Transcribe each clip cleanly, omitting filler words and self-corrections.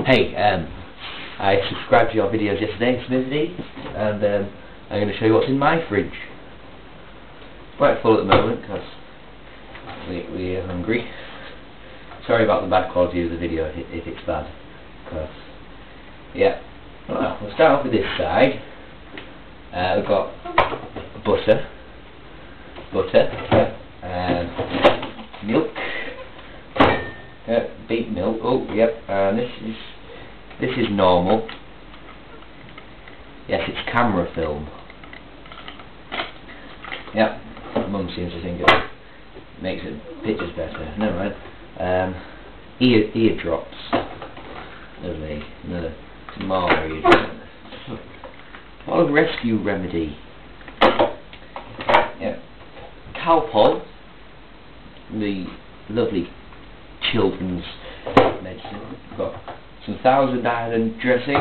Hey, I subscribed to your videos yesterday, Smithy, and I'm going to show you what's in my fridge. It's quite full at the moment because we are hungry. Sorry about the bad quality of the video if it's bad. Because, yeah. Well, we'll start off with this side. We've got butter, milk, beet milk. Oh, yep. And this is normal. Yes, it's camera film. Yep. Mum seems to think it makes it pictures better. Never mind. Ear drops. Lovely. Another small ear drop. What a rescue remedy. Yeah. Calpol, the lovely children's medicine. We've got some Thousand Island dressing,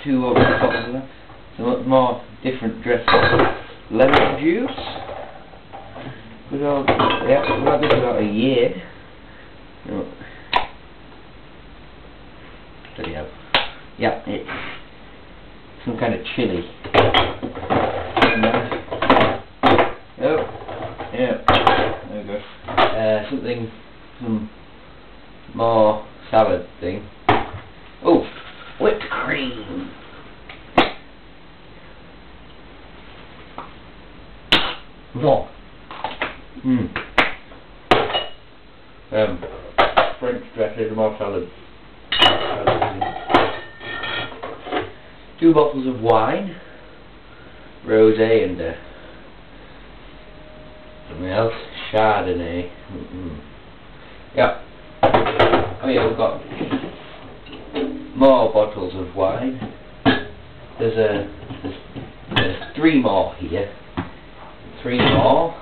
2 over the top of that. Some more different dressing. Lemon juice. We've had this about a year. Oh. Bloody hell. Yeah, it's some kind of chili. Oh, yeah, there we go. Some more salad thing. Oh, whipped cream. What? French dressing, more salad. 2 bottles of wine, rosé and something else, Chardonnay. Yeah. Oh yeah, we've got more bottles of wine. There's 3 more here. 3 more.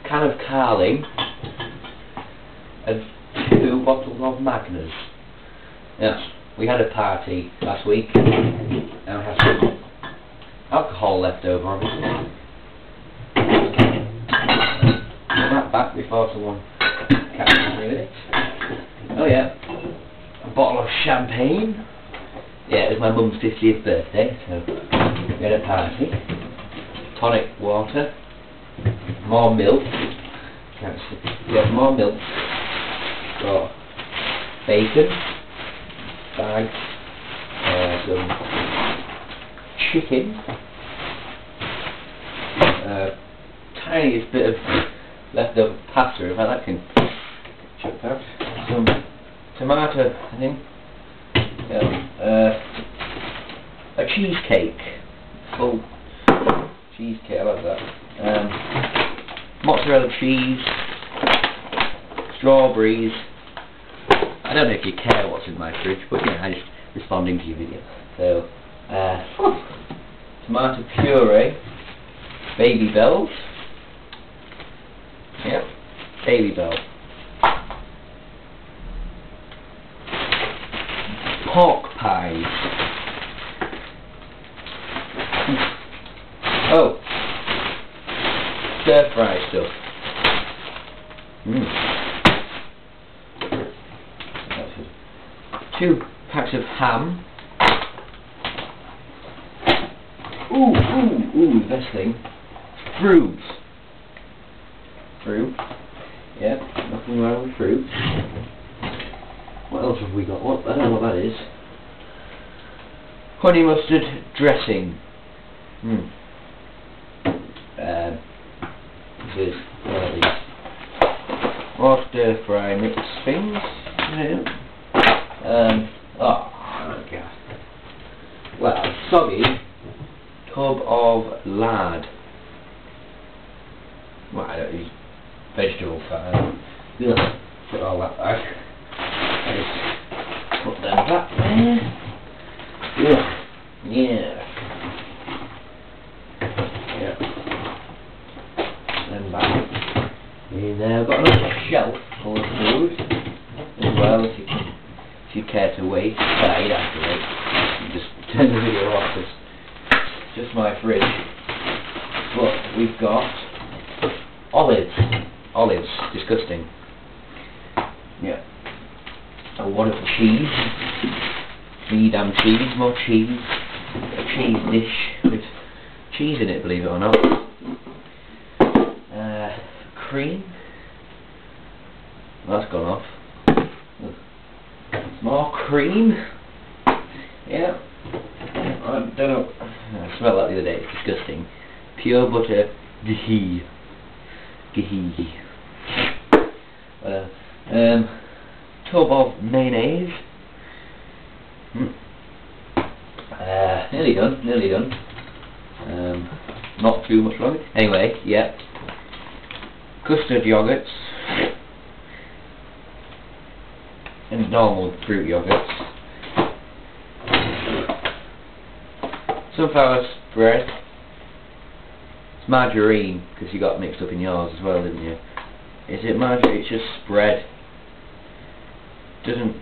Can of Carling and 2 bottles of Magners. Yes. We had a party last week and we had some alcohol left over, obviously. Put that back before someone catches me with it. Oh yeah, a bottle of champagne. Yeah, it was my mum's 50th birthday, so we had a party. Tonic water. More milk. Can't see. Yeah, more milk. Got bacon. Bags, some chicken, tiniest bit of leftover pasta, if that can chucked out, some tomato, I think, a cheesecake, full cheesecake, I like that, mozzarella cheese, strawberries. I don't know if you care what's in my fridge, but yeah, I'm just responding to your video. So, tomato puree, Babybels. Yep, Babybel. Pork pies. Oh, stir fry stuff. 2 packs of ham. Ooh, the best thing. Fruit. Yeah, nothing wrong with fruit. What else have we got? What? I don't know what that is. Honey mustard dressing. This is one of these. More stir fry mix things. Oh my god. Well, a soggy tub of lard. Well, I don't use vegetable fat. Put all that back. I just put them back there. Yeah. Then back in there. I've got another shelf full of food as well, if you care to wait. Well, you don't have to wait. You just turn the video off because it's just my fridge. But we've got olives. Disgusting. Yeah. a wad of cheese. 3 damn cheese, more cheese. A cheese dish with cheese in it, believe it or not. Cream. That's gone off. More cream. Yeah. I don't know. I smelled that the other day. It's disgusting. Pure butter. Ghee. Ghee. Tub of mayonnaise. Nearly done. Nearly done. Not too much longer. Anyway, yeah. Custard yogurts. And normal fruit yogurts. Sunflower spread. It's margarine, because you got mixed up in yours as well, didn't you? Is it margarine? It's just spread. Doesn't...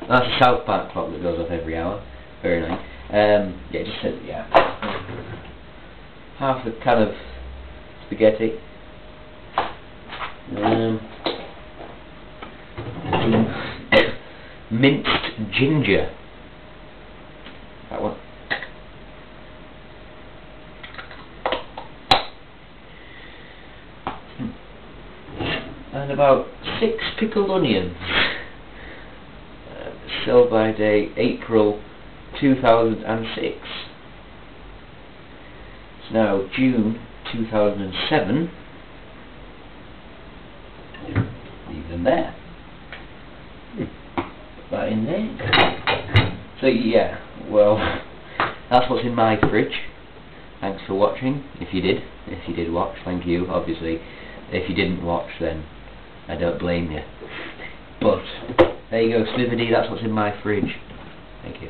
That's a South Park clock that goes off every hour. Very nice. Yeah, it just says, yeah. Half a can of spaghetti. Minced ginger. That one. And about 6 pickled onions. Sell by date April 2006. It's now June 2007. Leave them there. Put that in there. So yeah, well, that's what's in my fridge. Thanks for watching. If you did watch, thank you. Obviously, if you didn't watch, then I don't blame you. But there you go, Smithy. That's what's in my fridge. Thank you.